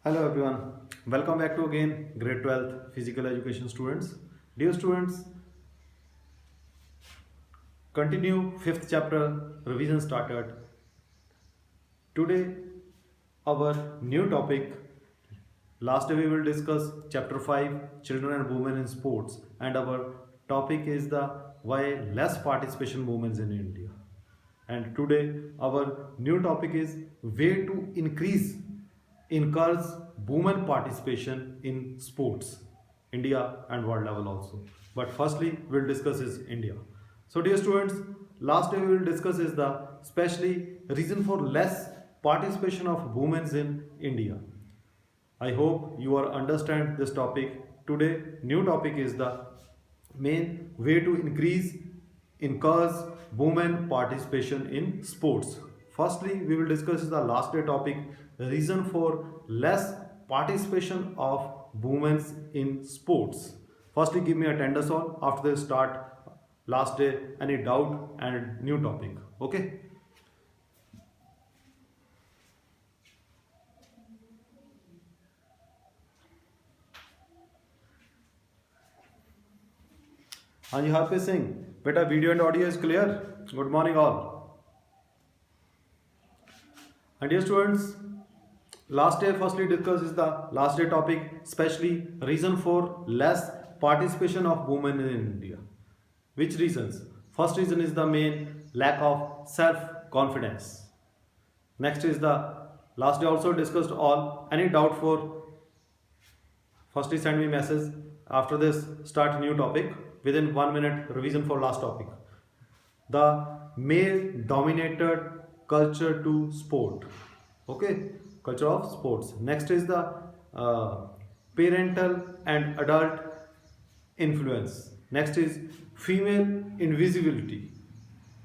Hello everyone, welcome back to again grade 12th physical education students. Dear students, continue 5th chapter revision started. Today our new topic, last day we will discuss chapter 5 children and women in sports, and our topic is the why less participation movements in India. And today our new topic is way to encourage women participation in sports, India and world level also. But firstly, we'll discuss is India. So dear students, last day we will discuss is the especially reason for less participation of women in India. I hope you are understand this topic. Today, new topic is the main way to encourage women participation in sports. Firstly, we will discuss the last day topic, reason for less participation of women in sports. Firstly, give me a tender song. After this, start last day, any doubt and new topic. Okay. हाँ जी हरप्रीत सिंह बेटा video and audio is clear good morning all and dear students, last day firstly discuss is the last day topic, especially reason for less participation of women in India. Which reasons? First reason is the main lack of self confidence. Next is the last day also discussed all. Any doubt for firstly send me message. After this start new topic within 1 minute revision for last topic. The male dominated culture to sport. Okay, culture of sports. Next is the parental and adult influence. Next is female invisibility.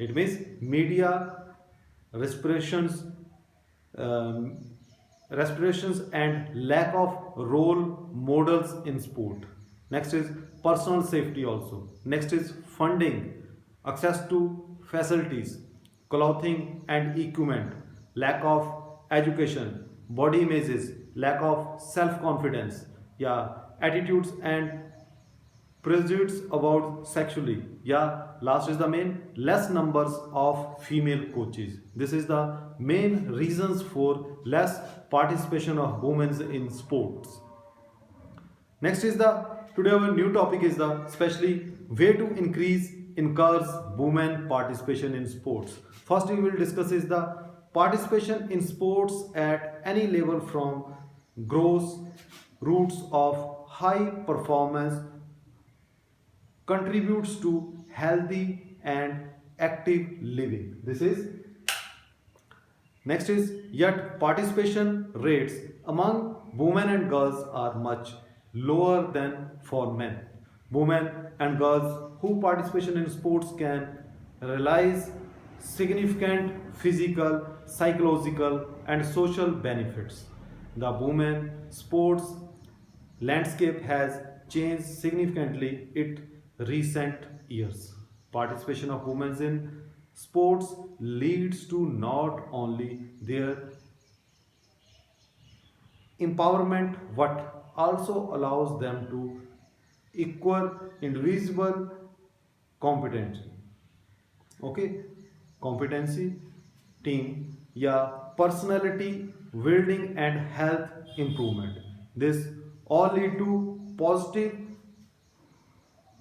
It means media respirations um, respirations and lack of role models in sport. Next is personal safety also. Next is funding, access to facilities, clothing and equipment, lack of education, body images, lack of self-confidence, yeah, attitudes and prejudice about sexually. Yeah, last is the main less numbers of female coaches. This is the main reasons for less participation of women in sports. Next is the today our new topic is the especially way to encourage women participation in sports. First we will discuss is the participation in sports at any level from gross roots of high performance contributes to healthy and active living. This is next is yet participation rates among women and girls are much lower than for men. Women and girls who participation in sports can realize significant physical, psychological and social benefits. The women sports landscape has changed significantly in recent years. Participation of women in sports leads to not only their empowerment but also allows them to equal individual competency. Okay, competency, team, yeah, personality building and health improvement. This all lead to positive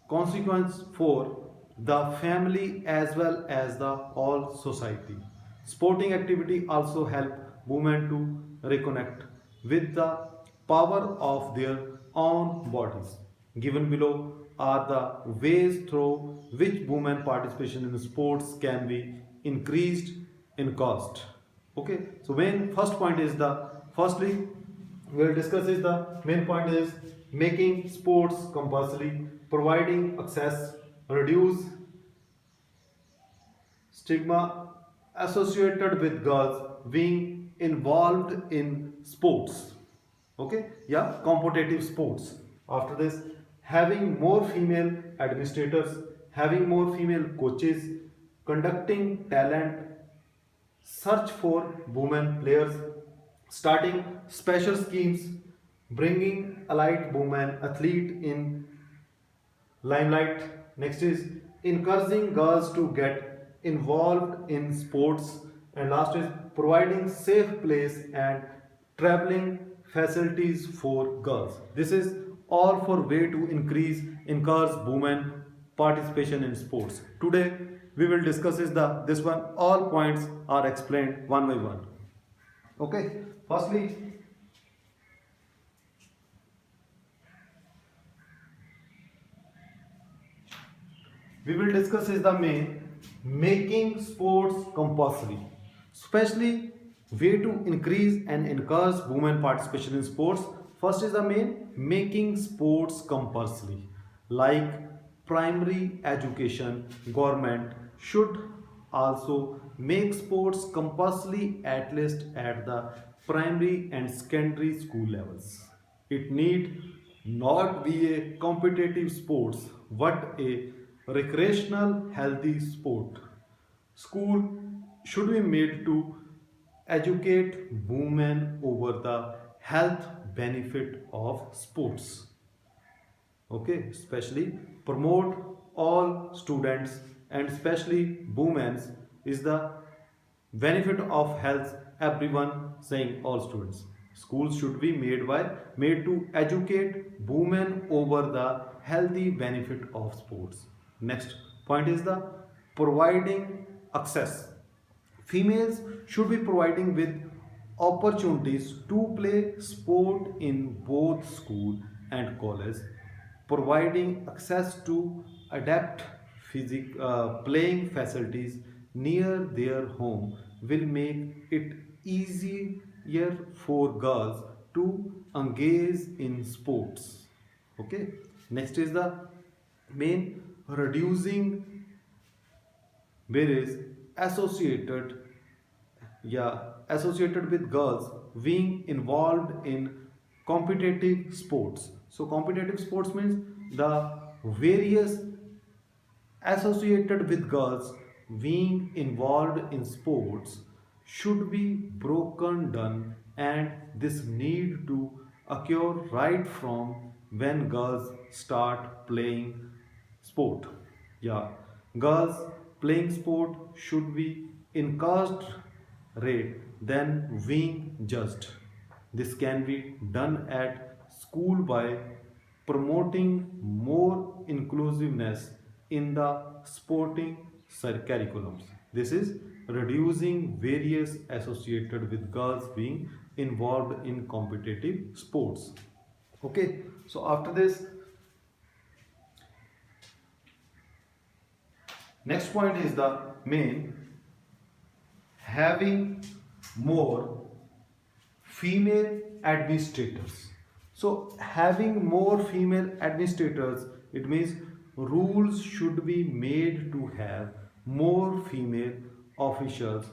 consequence for the family as well as the all society. Sporting activity also help women to reconnect with the power of their own bodies. Given below are the ways through which women participation in sports can be increased in cost. Okay, so main first point is the firstly we will discuss is the main point is making sports compulsory, providing access, reduce stigma associated with girls being involved in sports. Okay, yeah, competitive sports. After this, having more female administrators, having more female coaches, conducting talent search for women players, starting special schemes, bringing elite women athlete in limelight. Next is encouraging girls to get involved in sports, and last is providing safe place and traveling facilities for girls. This is all for way to encourage women participation in sports. Today we will discuss is the this one, all points are explained one by one. Okay, firstly we will discuss is the main making sports compulsory, especially way to increase and encourage women participation in sports. First is the main making sports compulsory, like primary education. Government should also make sports compulsory at least at the primary and secondary school levels. It need not be a competitive sports but a recreational healthy sport. School should be made to educate women over the health benefit of sports. Okay, especially promote all students and especially women's is the benefit of health. Everyone saying all students, schools should be made to educate women over the healthy benefit of sports. Next point is the providing access. Females should be providing with opportunities to play sport in both school and college. Providing access to adapt playing facilities near their home will make it easier for girls to engage in sports. Okay, next is the main reducing whereas associated associated with girls being involved in competitive sports. So competitive sports means the various associated with girls being involved in sports should be broken down, and this need to occur right from when girls start playing sport. Yeah, girls playing sport should be encouraged rate than being judged. This can be done at school by promoting more inclusiveness in the sporting curriculums. This is reducing various associated with girls being involved in competitive sports. Okay, so after this, next point is the main having more female administrators. So having more female administrators, it means rules should be made to have more female officials,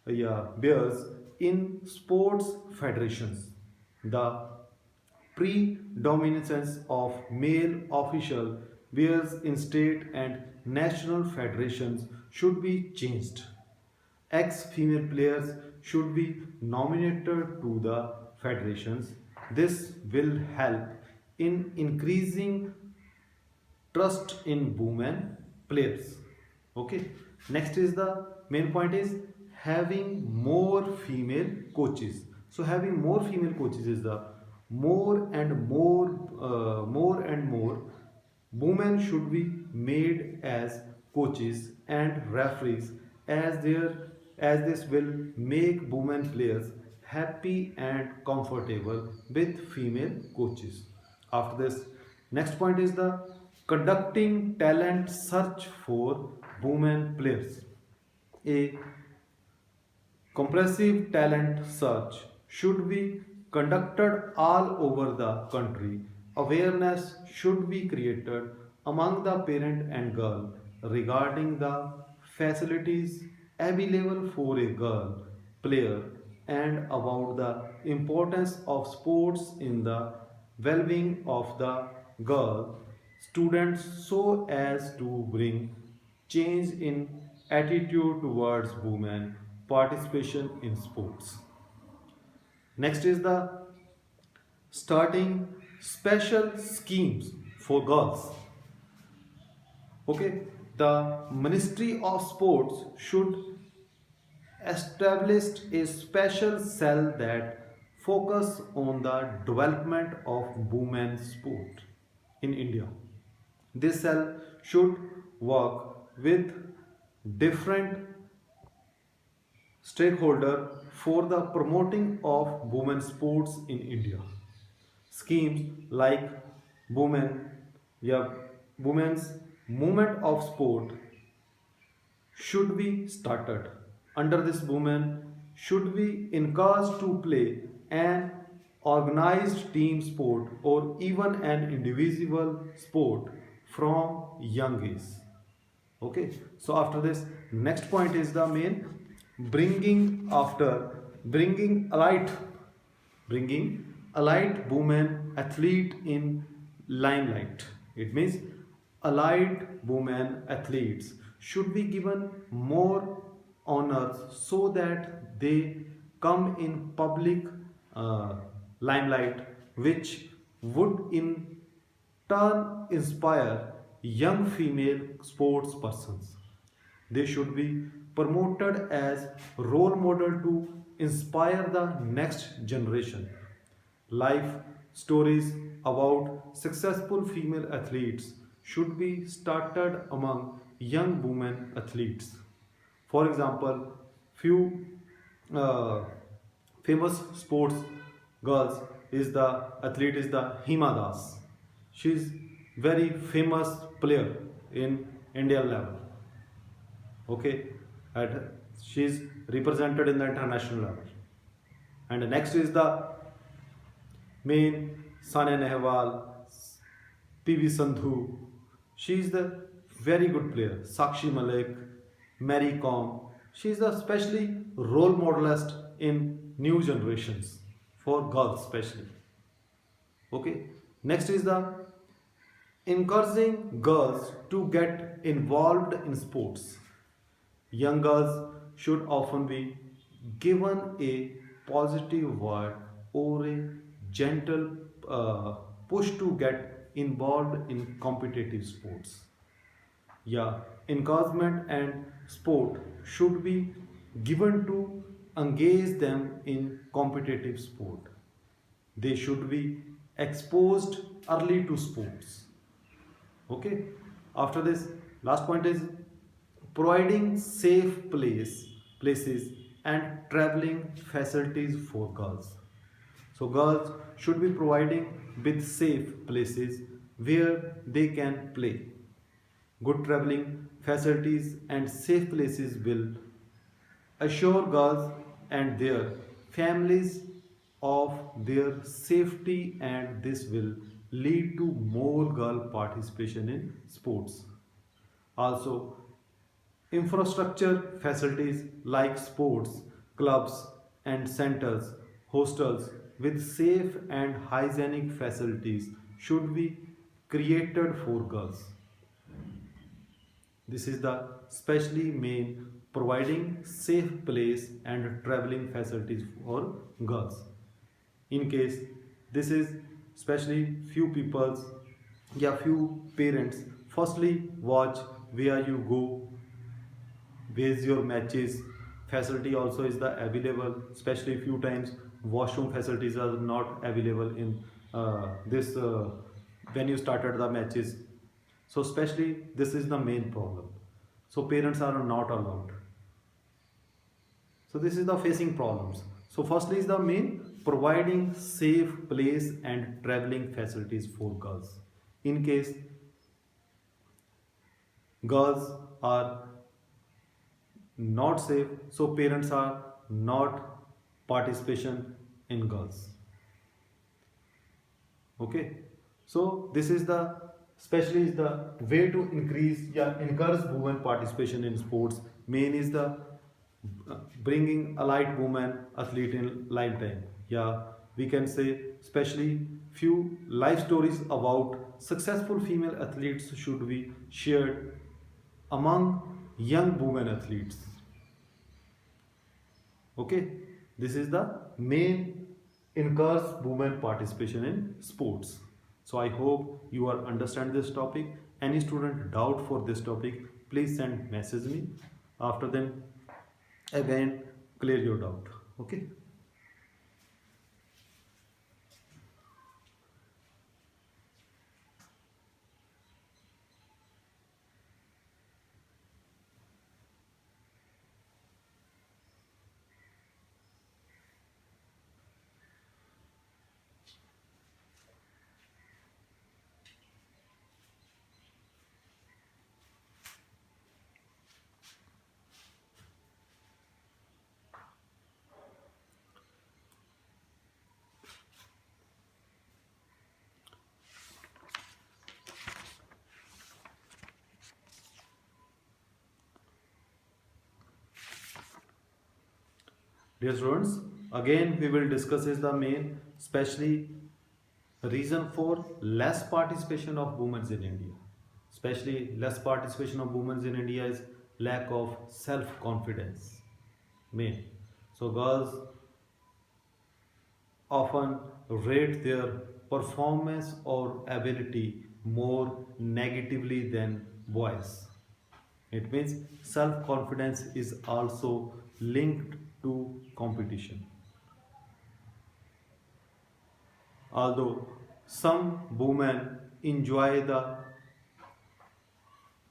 bears in sports federations. The predominance of male official bears in state and national federations should be changed. Ex-female players should be nominated to the federations. This will help in increasing trust in women players. Okay, next is the main point is having more female coaches. So having more female coaches is the more and more women should be made as coaches and referees, as this will make women players happy and comfortable with female coaches. After this, next point is the conducting talent search for women players. A comprehensive talent search should be conducted all over the country. Awareness should be created among the parent and girl regarding the facilities available for a girl player and about the importance of sports in the well-being of the girl students, so as to bring change in attitude towards women participation in sports. Next is the starting special schemes for girls. Okay, the Ministry of Sports should establish a special cell that focus on the development of women's sport in India. This cell should work with different stakeholder for the promoting of women's sports in India. Schemes like women, yeah, women's movement of sport should be started. Under this movement, should be encouraged to play an organized team sport or even an individual sport from young age. Okay, so after this, next point is the main bringing after bringing allied women athlete in limelight. It means allied women athletes should be given more honors so that they come in public uh, limelight, which would in turn inspire young female sports persons. They should be promoted as role model to inspire the next generation. Life stories about successful female athletes should be started among young women athletes. For example, few uh, famous sports girls is the athlete is the Hima Das. She is very famous player in Indian level. Okay, and she is represented in the international level. And next is the main Sania Nehwal, PV Sandhu. She is the very good player. Sakshi Malik, Mary Kom. She is the especially role modelist in new generations for girls especially. Okay. Next is the encouraging girls to get involved in sports. Young girls should often be given a positive word or a gentle push to get involved in competitive sports. Yeah, encouragement and sport should be given to engage them in competitive sport. They should be exposed early to sports. Okay, after this, last point is providing safe places and traveling facilities for girls. So girls should be providing with safe places where they can play. Good traveling facilities and safe places will assure girls and their families of their safety, and this will lead to more girl participation in sports. Also, infrastructure facilities like sports, clubs, and centers, hostels with safe and hygienic facilities should be created for girls. This is the specially main providing safe place and traveling facilities for girls. In case this is especially few people's, yeah, few parents firstly watch where you go, where's your matches. Facility also is the available, especially few times washroom facilities are not available in this when you started the matches. So especially this is the main problem. So parents are not allowed. So this is the facing problems. So firstly is the main providing safe place and traveling facilities for girls. In case girls are not safe, so parents are not participation in girls. Okay, so this is the especially is the way to increase, yeah, encourage women participation in sports. Main is the bringing allied women athlete in lifetime. Yeah, we can say especially few life stories about successful female athletes should be shared among young women athletes. Okay, this is the main encourage women participation in sports. So I hope you are understand this topic. Any student doubt for this topic, please send message me. After then again clear your doubt. Okay. Dear students, again we will discuss is the main, especially reason for less participation of women in India. Especially less participation of women in India is lack of self-confidence. Main. So girls often rate their performance or ability more negatively than boys. It means self-confidence is also linked to competition. Although some women enjoy the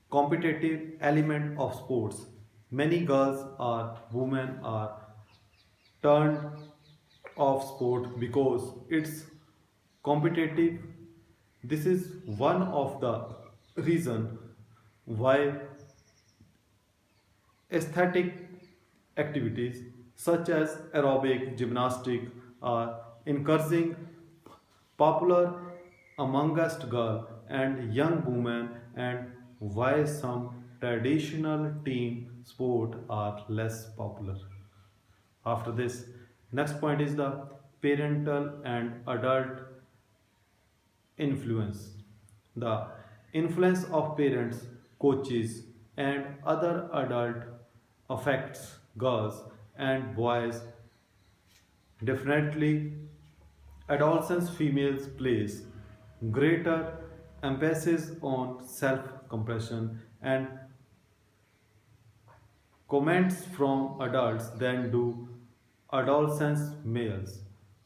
competitive element of sports, many girls or women are turned off sport because it's competitive. This is one of the reason why aesthetic activities such as aerobic, gymnastic are encouraging popular amongst girls and young women, and why some traditional team sport are less popular. After this, next point is the parental and adult influence. The influence of parents, coaches, and other adult affects girls and boys differently. Adolescents females place greater emphasis on self-compassion and comments from adults than do adolescents males,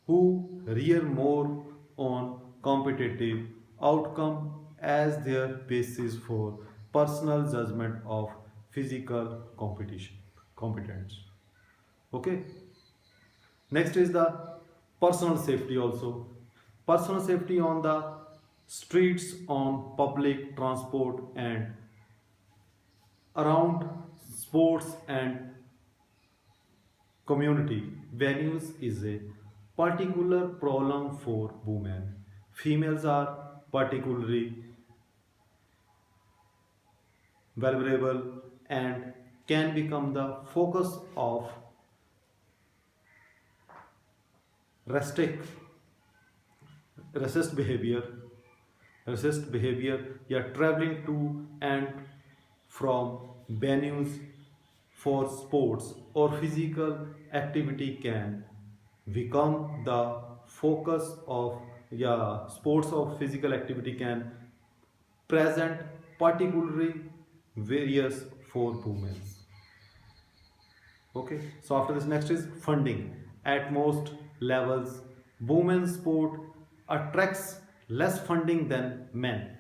who rear more on competitive outcome as their basis for personal judgment of physical competition competence. Okay. Next is the personal safety also. Personal safety on the streets, on public transport, and around sports and community venues is a particular problem for women. Females are particularly vulnerable and can become the focus of restrict racist behavior yeah, traveling to and from venues for sports or physical activity can become the focus of, yeah, sports or physical activity can present particularly various for women. Okay, so after this, next is funding. At most levels, women's sport attracts less funding than men.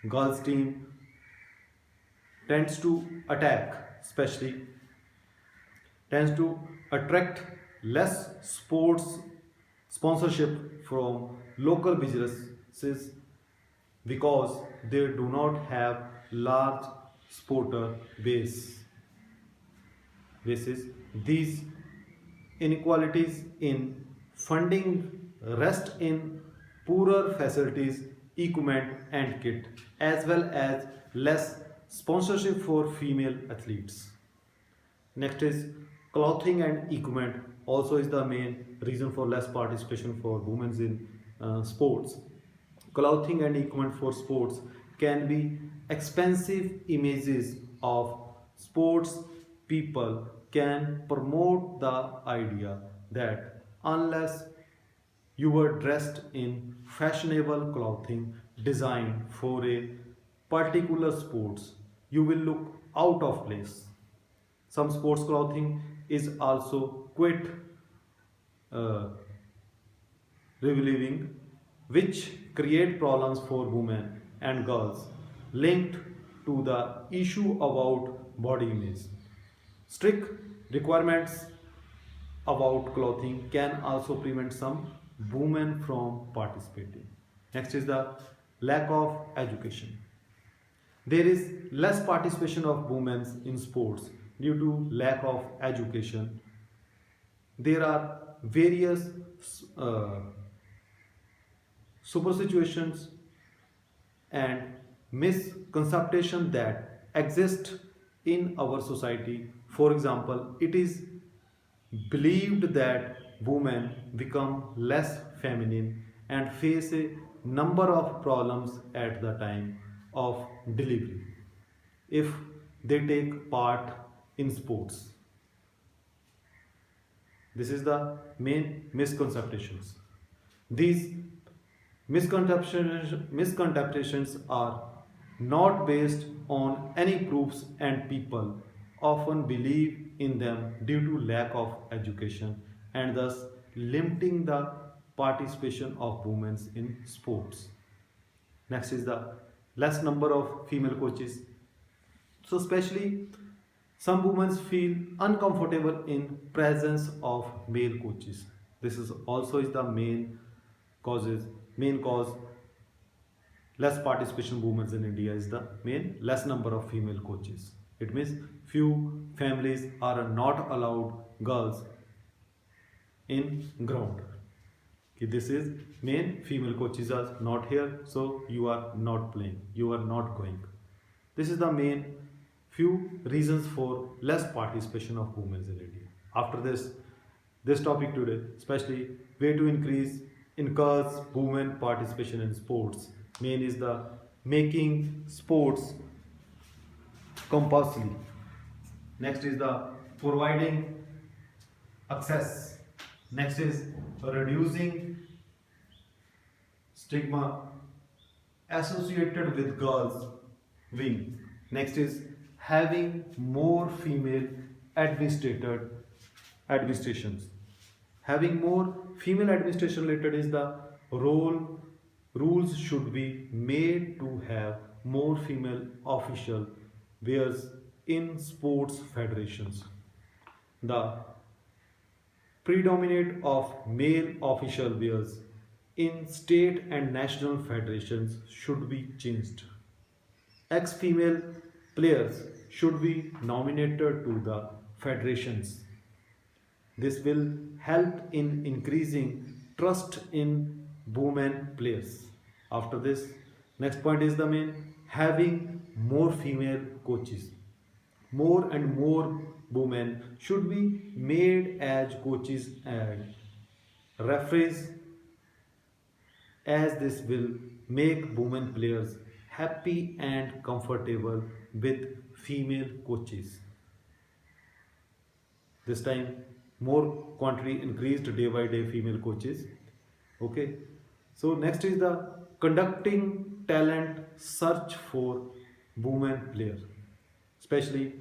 Girls team tends to attack especially tends to attract less sports sponsorship from local businesses because they do not have large supporter bases. These inequalities in funding rest in poorer facilities, equipment, and kit, as well as less sponsorship for female athletes. Next is clothing and equipment. Also, is the main reason for less participation for women in sports. Clothing and equipment for sports can be expensive. Images of sports people can promote the idea that unless you were dressed in fashionable clothing designed for a particular sports, you will look out of place. Some sports clothing is also quite uh, revealing, which create problems for women and girls linked to the issue about body image. Strict requirements about clothing can also prevent some women from participating. Next is the lack of education. There is less participation of women in sports due to lack of education. There are various uh, super situations and misconception that exist in our society. For example, it is believed that women become less feminine and face a number of problems at the time of delivery if they take part in sports. This is the main misconceptions. These misconceptions are not based on any proofs, and people often believe in them due to lack of education and thus limiting the participation of women in sports. Next is the less number of female coaches. So especially some women feel uncomfortable in presence of male coaches. This is also is the causes main cause less participation of women in India is the main less number of female coaches. It means few families are not allowed girls in ground. This is main female coaches are not here, so you are not playing, you are not going. This is the main few reasons for less participation of women in India. After this topic today, especially way to encourage women participation in sports. Main is the making sports compulsory. Next is the providing access. Next is reducing stigma associated with girls wing. Next is having more female administrations. Having more female administration related is the rules should be made to have more female official whereas in sports federations. The predominate of male official wears in state and national federations should be changed. Ex-female players should be nominated to the federations. This will help in increasing trust in women players. After this, next point is the main having more female coaches. More and more women should be made as coaches and referees, as this will make women players happy and comfortable with female coaches. This time more quantity increased day by day female coaches. Okay, so next is the conducting talent search for women player, especially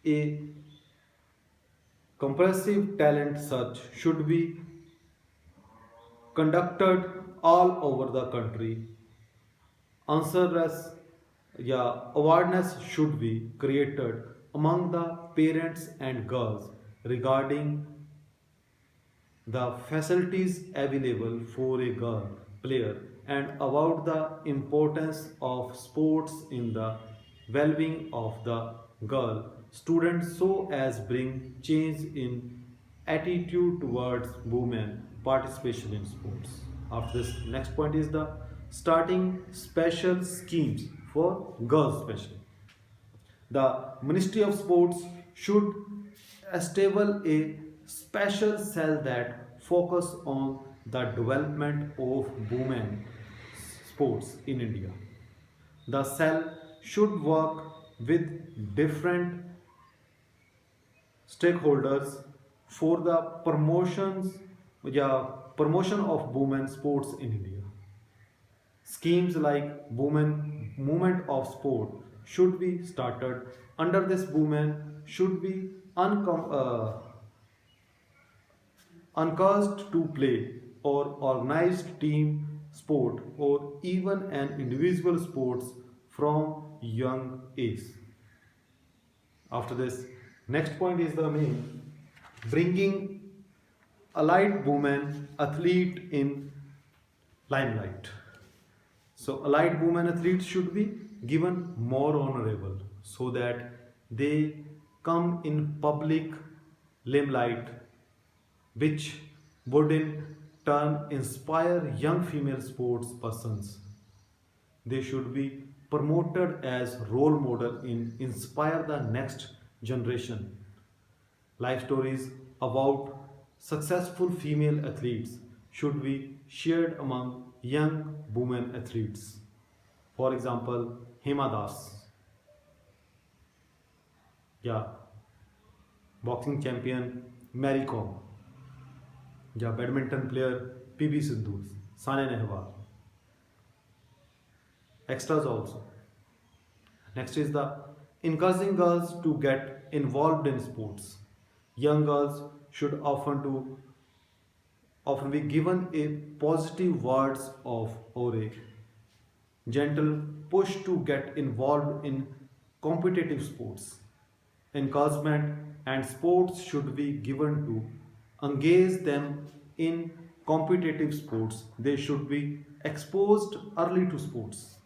a comprehensive talent search should be conducted all over the country. Answers awareness should be created among the parents and girls regarding the facilities available for a girl player and about the importance of sports in the well-being of the girl students so as bring change in attitude towards women participation in sports. After this, next point is the starting special schemes for girls especially. The Ministry of Sports should establish a special cell that focus on the development of women sports in India. The cell should work with different stakeholders for the promotions promotion of women sports in India. Schemes like women movement of sport should be started. Under this, women should be encouraged to play or organized team sport or even an individual sports from young age. After this, next point is the main bringing allied women athlete in limelight. So allied women athletes should be given more honorable so that they come in public limelight, which would in turn inspire young female sports persons. They should be promoted as role model in inspire the next generation. Life stories about successful female athletes should be shared among young women athletes. For example, Hema Das, yeah, boxing champion Mary Kom, yeah, badminton player PV Sindhu, Sania Nehwal. Extras also. Next is the encouraging girls to get involved in sports. Young girls should often be given a positive words of ore, gentle push to get involved in competitive sports. Encouragement and sports should be given to engage them in competitive sports. They should be exposed early to sports.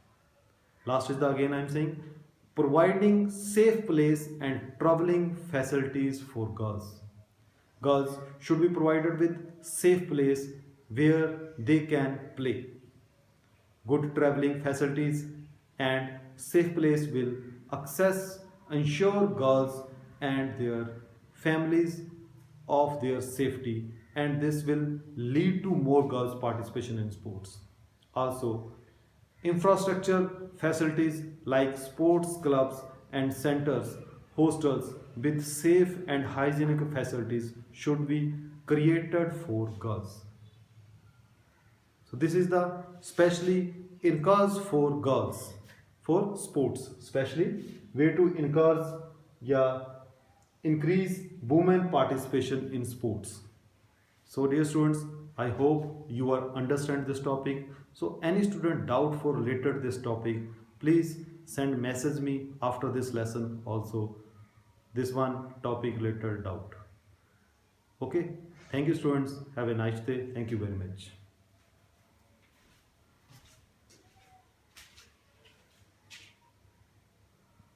Last is the again I am saying providing safe place and traveling facilities for girls. Girls should be provided with safe place where they can play. Good traveling facilities and safe place will access ensure girls and their families of their safety, and this will lead to more girls participation in sports. Also, infrastructure facilities like sports clubs and centers, hostels with safe and hygienic facilities should be created for girls. So this is the specially encourage for girls for sports, especially way to encourage, yeah, increase women participation in sports. So dear students, I hope you are understand this topic. So any student doubt for related this topic, please send message me after this lesson also. This one topic related doubt. Okay. Thank you students. Have a nice day. Thank you very much.